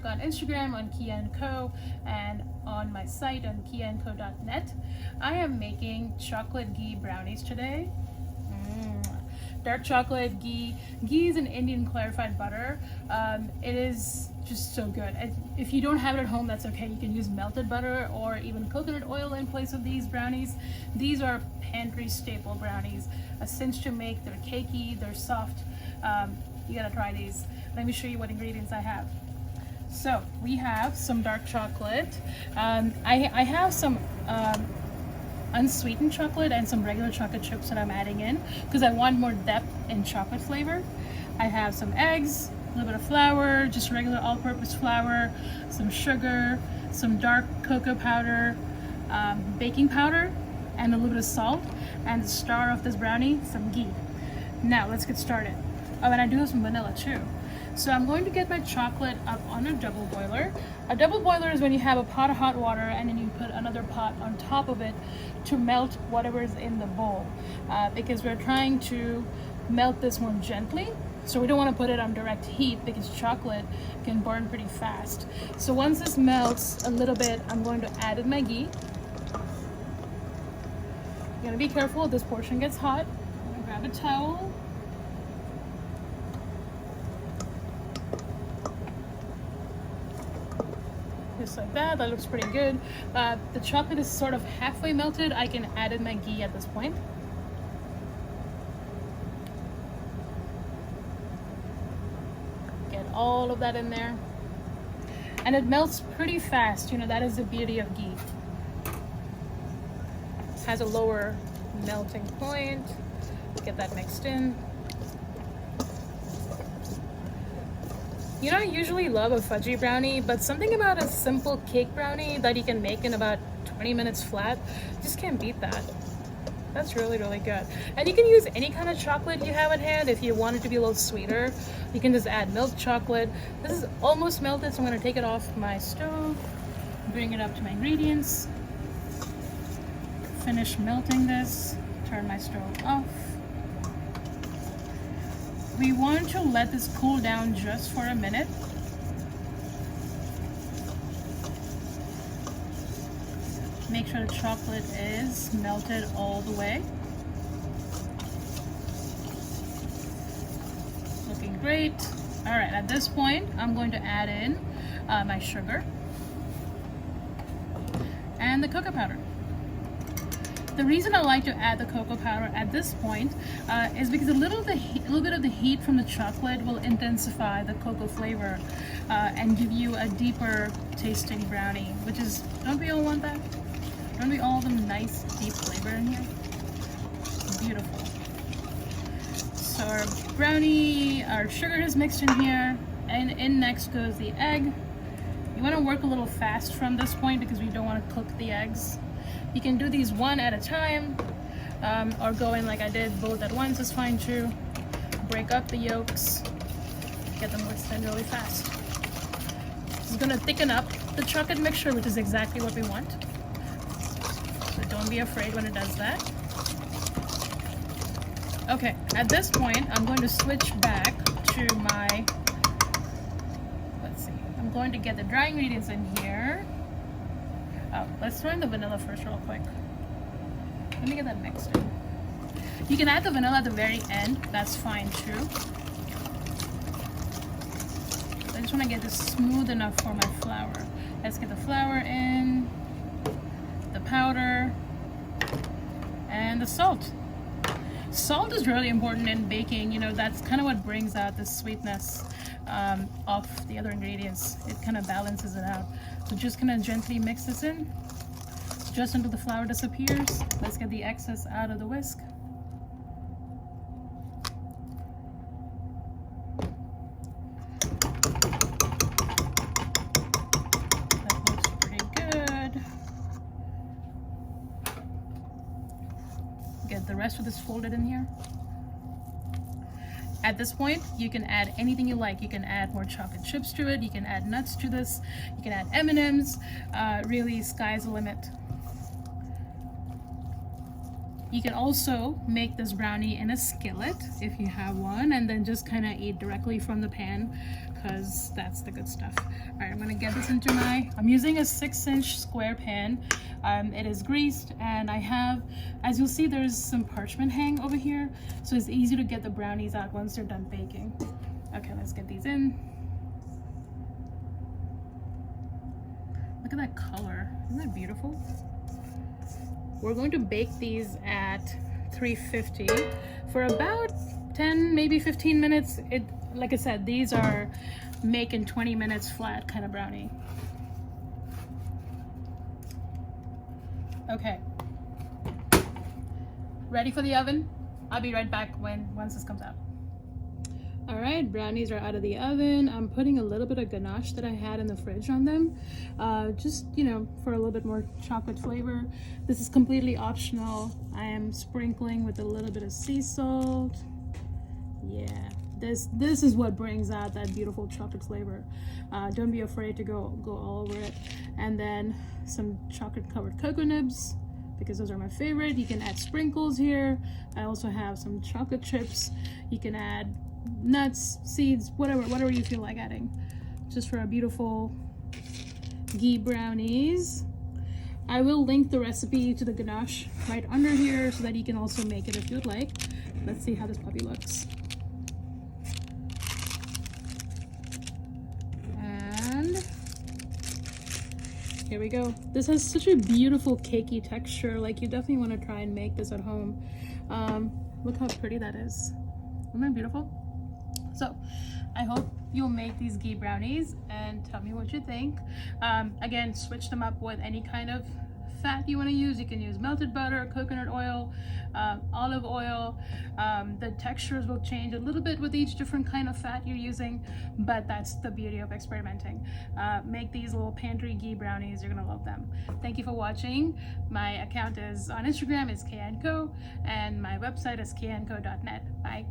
on Instagram on Kia & Co. and on my site on kiaandco.net. I am making chocolate ghee brownies today. Dark chocolate ghee. Ghee is an Indian clarified butter. It is just so good. If you don't have it at home, that's okay. You can use melted butter or even coconut oil in place of these brownies. These are pantry staple brownies. A cinch to make. They're cakey, they're soft. You gotta try these. Let me show you what ingredients I have. So we have some dark chocolate. I have some unsweetened chocolate and some regular chocolate chips that I'm adding in because I want more depth in chocolate flavor. I have some eggs, a little bit of flour, just regular all-purpose flour, some sugar, some dark cocoa powder, baking powder, and a little bit of salt, and the star of this brownie, some ghee. Now let's get started. Oh, and I do have some vanilla too. So I'm going to get my chocolate up on a double boiler. A double boiler is when you have a pot of hot water and then you put another pot on top of it to melt whatever is in the bowl. Because we're trying to melt this more gently. So we don't want to put it on direct heat because chocolate can burn pretty fast. So once this melts a little bit, I'm going to add in my ghee. You gotta be careful if this portion gets hot. I'm gonna grab a towel. Just like that. That looks pretty good. The chocolate is sort of halfway melted. I can add in my ghee at this point. Get all of that in there. And it melts pretty fast. You know, that is the beauty of ghee. It has a lower melting point. Get that mixed in. You know, I usually love a fudgy brownie, but something about a simple cake brownie that you can make in about 20 minutes flat, just can't beat that. That's really, really good. And you can use any kind of chocolate you have at hand. If you want it to be a little sweeter, you can just add milk chocolate. This is almost melted, so I'm gonna take it off my stove, bring it up to my ingredients, finish melting this, turn my stove off. We want to let this cool down just for a minute. Make sure the chocolate is melted all the way. Looking great. All right, at this point, I'm going to add in my sugar and the cocoa powder. The reason I like to add the cocoa powder at this point is because a little bit of the heat from the chocolate will intensify the cocoa flavor and give you a deeper tasting brownie, which is, don't we all want that? Don't we all have a nice deep flavor in here? Beautiful. So our brownie, our sugar is mixed in here, and in next goes the egg. You want to work a little fast from this point because we don't want to cook the eggs. You can do these one at a time, or go in like I did, both at once is fine too. Break up the yolks, get them whisked in really fast. This is gonna thicken up the chocolate mixture, which is exactly what we want. So don't be afraid when it does that. Okay, at this point, I'm going to switch back to my, let's see, I'm going to get the dry ingredients in here. Oh, let's throw in the vanilla first real quick. Let me get that mixed in. You can add the vanilla at the very end, that's fine too. I just want to get this smooth enough for my flour. Let's get the flour in, the powder, and the salt. Salt is really important in baking. You know, that's kind of what brings out the sweetness of the other ingredients. It kind of balances it out. So just kind of gently mix this in, just until the flour disappears. Let's get the excess out of the whisk. That looks pretty good. Get the rest of this folded in here. At this point, you can add anything you like. You can add more chocolate chips to it. You can add nuts to this. You can add M&Ms. Really, sky's the limit. You can also make this brownie in a skillet if you have one, and then just kind of eat directly from the pan, because that's the good stuff. All right, I'm gonna get this into I'm using a 6-inch square pan. It is greased, and I have, as you'll see, there's some parchment hang over here, so it's easy to get the brownies out once they're done baking. Okay, let's get these in. Look at that color, isn't that beautiful? We're going to bake these at 350 for about 10, maybe 15 minutes. Like I said, these are make in 20 minutes flat kind of brownie. Okay, ready for the oven? I'll be right back once this comes out. All right, brownies are out of the oven. I'm putting a little bit of ganache that I had in the fridge on them, just, you know, for a little bit more chocolate flavor. This is completely optional. I am sprinkling with a little bit of sea salt. Yeah, this is what brings out that beautiful chocolate flavor. Don't be afraid to go all over it. And then some chocolate covered cocoa nibs, because those are my favorite. You can add sprinkles here. I also have some chocolate chips. You can add nuts, seeds, whatever you feel like adding, just for a beautiful ghee brownies. I will link the recipe to the ganache right under here so that you can also make it if you'd like. Let's see how this puppy looks. And here we go. This has such a beautiful cakey texture. Like, you definitely want to try and make this at home. Look how pretty that is. Isn't that beautiful? So I hope you'll make these ghee brownies and tell me what you think. Again, switch them up with any kind of fat you want to use. You can use melted butter, coconut oil, olive oil. The textures will change a little bit with each different kind of fat you're using, but that's the beauty of experimenting. Make these little pantry ghee brownies. You're gonna love them. Thank you for watching. My account is on Instagram, it's KNCO, and my website is knco.net. Bye.